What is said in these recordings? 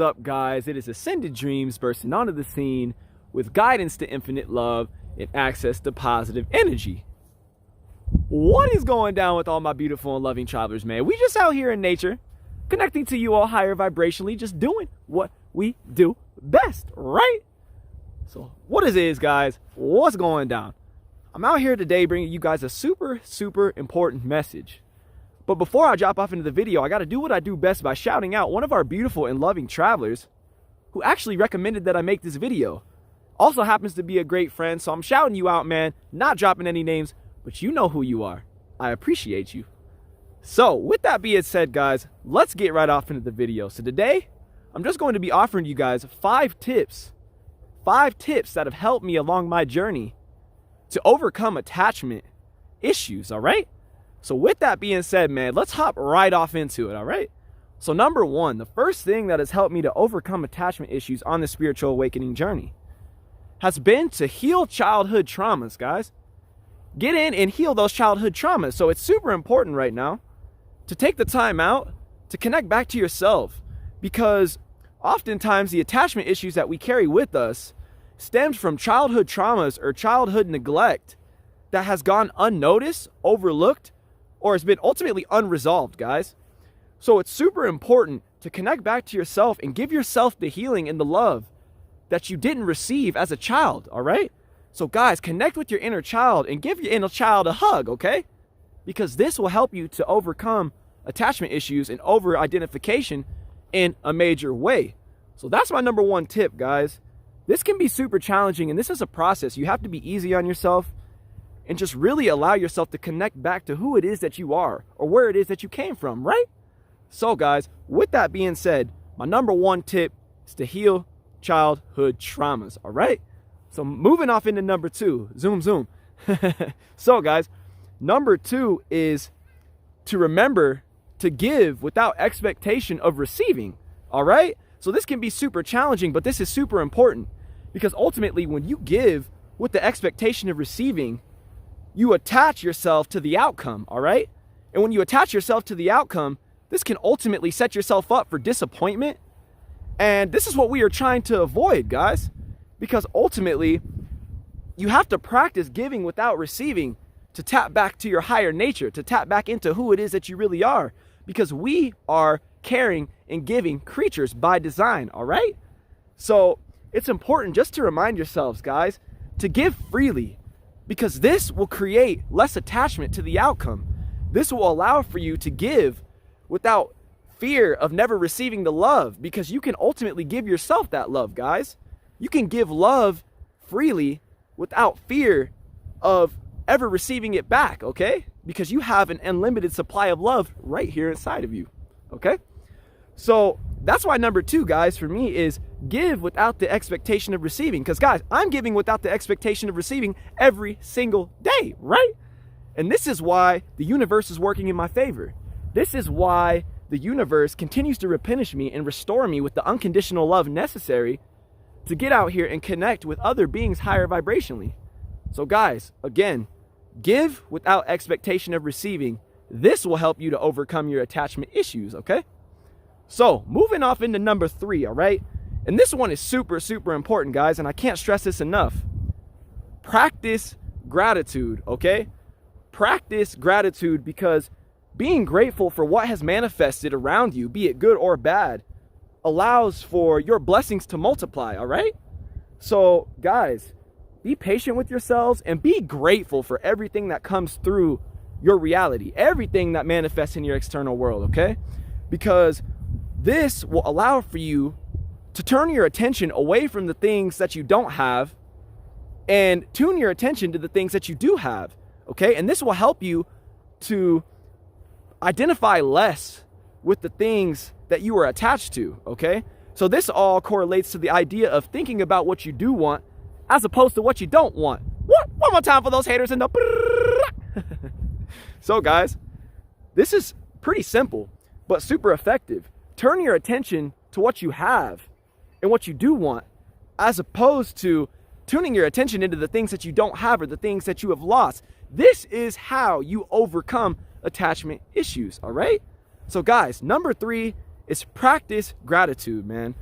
up, guys? It is Ascended Dreams bursting onto the scene with guidance to infinite love and access to positive energy. What is going down with all my beautiful and loving travelers, man? We just out here in nature, connecting to you all higher vibrationally, just doing what we do best, right? So what it is, guys, what's going down? I'm out here today bringing you guys a super important message. But before I drop off into the video, I got to do what I do best by shouting out one of our beautiful and loving travelers who actually recommended that I make this video. Also happens to be a great friend, so I'm shouting you out, man. Not dropping any names, but you know who you are. I appreciate you. So with that being said, guys, let's get right off into the video. So today, I'm just going to be offering you guys 5 tips that have helped me along my journey to overcome attachment issues, all right? So with that being said, man, let's hop right off into it, all right? So number 1, the first thing that has helped me to overcome attachment issues on the spiritual awakening journey has been to heal childhood traumas, guys. Get in and heal those childhood traumas. So it's super important right now to take the time out to connect back to yourself, because oftentimes the attachment issues that we carry with us stemmed from childhood traumas or childhood neglect that has gone unnoticed, overlooked, or has been ultimately unresolved, guys. So it's super important to connect back to yourself and give yourself the healing and the love that you didn't receive as a child, all right? So guys, connect with your inner child and give your inner child a hug, okay? Because this will help you to overcome attachment issues and over-identification in a major way. So that's my number 1 tip, guys. This can be super challenging, and this is a process. You have to be easy on yourself and just really allow yourself to connect back to who it is that you are or where it is that you came from, right? So guys, with that being said, my number 1 tip is to heal childhood traumas, all right? So moving off into number 2, zoom. So guys, number 2 is to remember to give without expectation of receiving, all right? So this can be super challenging, but this is super important, because ultimately when you give with the expectation of receiving, you attach yourself to the outcome, all right? And when you attach yourself to the outcome, this can ultimately set yourself up for disappointment. And this is what we are trying to avoid, guys, because ultimately you have to practice giving without receiving to tap back to your higher nature, to tap back into who it is that you really are, because we are caring and giving creatures by design, all right? So it's important just to remind yourselves, guys, to give freely, because this will create less attachment to the outcome. This will allow for you to give without fear of never receiving the love, because you can ultimately give yourself that love, guys. You can give love freely without fear of ever receiving it back, okay? Because you have an unlimited supply of love right here inside of you, okay? So that's why number 2, guys, for me is give without the expectation of receiving. Because guys, I'm giving without the expectation of receiving every single day, right? And this is why the universe is working in my favor. This is why the universe continues to replenish me and restore me with the unconditional love necessary to get out here and connect with other beings higher vibrationally. So guys, again, give without expectation of receiving. This will help you to overcome your attachment issues, okay? So moving off into number 3, all right? And this one is super important, guys, and I can't stress this enough. Practice gratitude, okay? Practice gratitude, because being grateful for what has manifested around you, be it good or bad, allows for your blessings to multiply, all right? So guys, be patient with yourselves and be grateful for everything that comes through your reality, everything that manifests in your external world, okay? Because this will allow for you to turn your attention away from the things that you don't have and tune your attention to the things that you do have, okay? And this will help you to identify less with the things that you are attached to, okay? So this all correlates to the idea of thinking about what you do want as opposed to what you don't want. What? One more time for those haters in the... So guys, this is pretty simple, but super effective. Turn your attention to what you have and what you do want, as opposed to tuning your attention into the things that you don't have or the things that you have lost. This is how you overcome attachment issues, all right? So guys, number 3 is practice gratitude, man.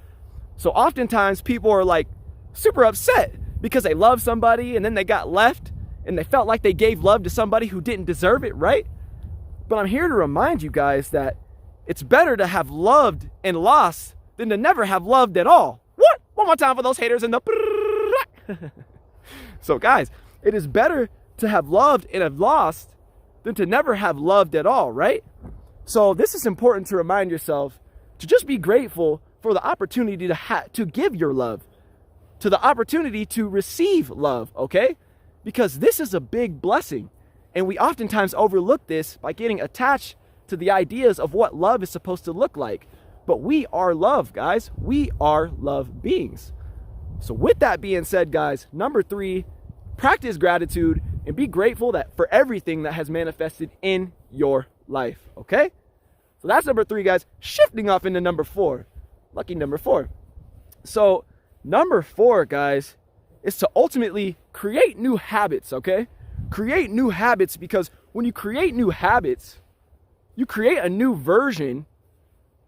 So oftentimes people are like super upset because they love somebody and then they got left and they felt like they gave love to somebody who didn't deserve it, right? But I'm here to remind you guys that it's better to have loved and lost than to never have loved at all. What? One more time for those haters in the... So guys, it is better to have loved and have lost than to never have loved at all, right? So this is important to remind yourself to just be grateful for the opportunity to give your love, to the opportunity to receive love, okay? Because this is a big blessing. And we oftentimes overlook this by getting attached to the ideas of what love is supposed to look like. But we are love, guys. We are love beings. So with that being said, guys, number 3, practice gratitude and be grateful that for everything that has manifested in your life, okay? So that's number 3, guys. Shifting off into number 4. Lucky number 4. So number 4, guys, is to ultimately create new habits, okay? Create new habits, because when you create new habits, you create a new version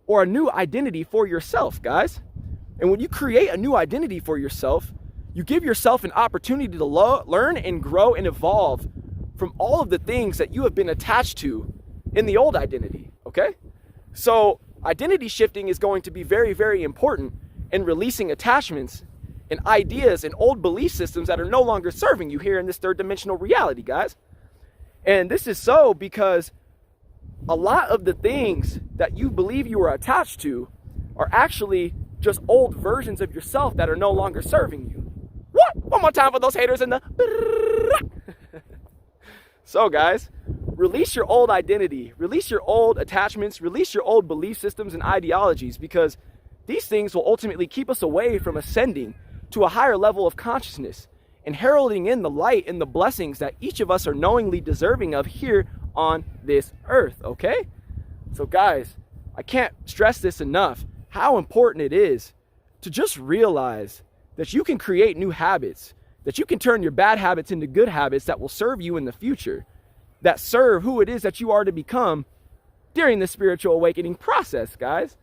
or a new identity for yourself, guys. And when you create a new identity for yourself, you give yourself an opportunity to learn and grow and evolve from all of the things that you have been attached to in the old identity, okay? So identity shifting is going to be very, very important in releasing attachments and ideas and old belief systems that are no longer serving you here in this third dimensional reality, guys. And this is so because a lot of the things that you believe you are attached to are actually just old versions of yourself that are no longer serving you. What? One more time for those haters in the... So guys, release your old identity, release your old attachments, release your old belief systems and ideologies, because these things will ultimately keep us away from ascending to a higher level of consciousness and heralding in the light and the blessings that each of us are knowingly deserving of here on this earth, okay? So guys, I can't stress this enough, how important it is to just realize that you can create new habits, that you can turn your bad habits into good habits that will serve you in the future, that serve who it is that you are to become during the spiritual awakening process, guys.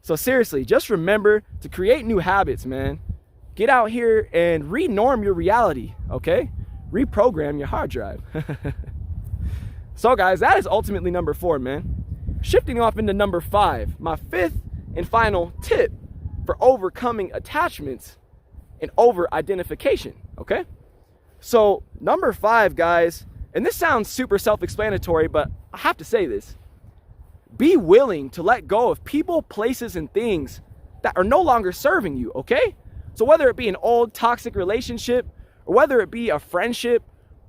So seriously, just remember to create new habits, man. Get out here and re-norm your reality, okay? Reprogram your hard drive. So guys, that is ultimately number 4, man. Shifting off into number 5, my 5th and final tip for overcoming attachments and over-identification, okay? So number 5, guys, and this sounds super self-explanatory, but I have to say this. Be willing to let go of people, places, and things that are no longer serving you, okay? So whether it be an old toxic relationship, or whether it be a friendship,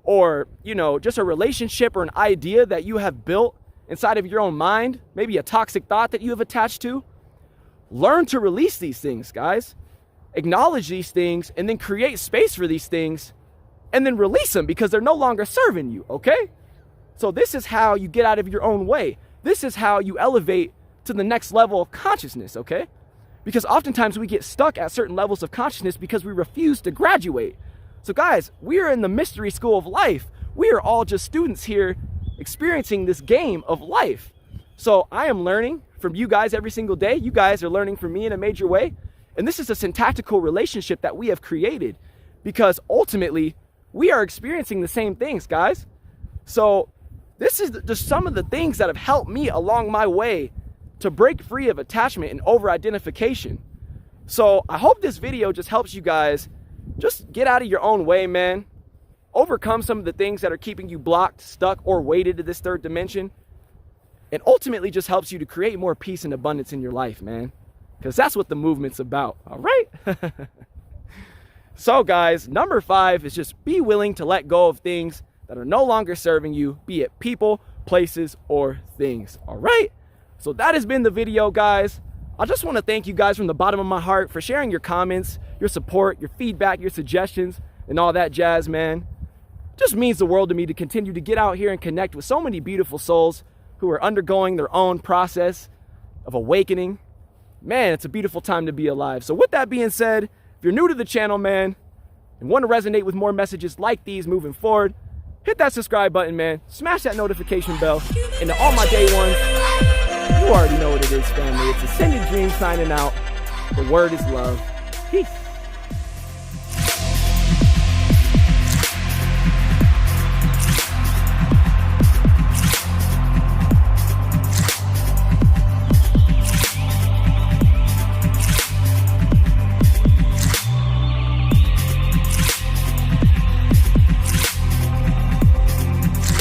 or, you know, just a relationship or an idea that you have built inside of your own mind, maybe a toxic thought that you have attached to, learn to release these things, guys. Acknowledge these things and then create space for these things and then release them because they're no longer serving you, okay? So this is how you get out of your own way. This is how you elevate to the next level of consciousness, okay? Because oftentimes we get stuck at certain levels of consciousness because we refuse to graduate. So guys, we are in the mystery school of life. We are all just students here experiencing this game of life. So I am learning from you guys every single day. You guys are learning from me in a major way. And this is a syntactical relationship that we have created because ultimately we are experiencing the same things, guys. So this is just some of the things that have helped me along my way to break free of attachment and over-identification. So I hope this video just helps you guys just get out of your own way, man. Overcome some of the things that are keeping you blocked, stuck, or weighted to this third dimension. And ultimately just helps you to create more peace and abundance in your life, man. Because that's what the movement's about, all right? So guys, number 5 is just be willing to let go of things that are no longer serving you, be it people, places, or things, all right? So that has been the video, guys. I just want to thank you guys from the bottom of my heart for sharing your comments, your support, your feedback, your suggestions, and all that jazz, man. It just means the world to me to continue to get out here and connect with so many beautiful souls who are undergoing their own process of awakening. Man, it's a beautiful time to be alive. So with that being said, if you're new to the channel, man, and want to resonate with more messages like these moving forward, hit that subscribe button, man. Smash that notification bell. And to all my day ones, you already know what it is, family. It's Ascended Dreamz signing out. The word is love. Peace.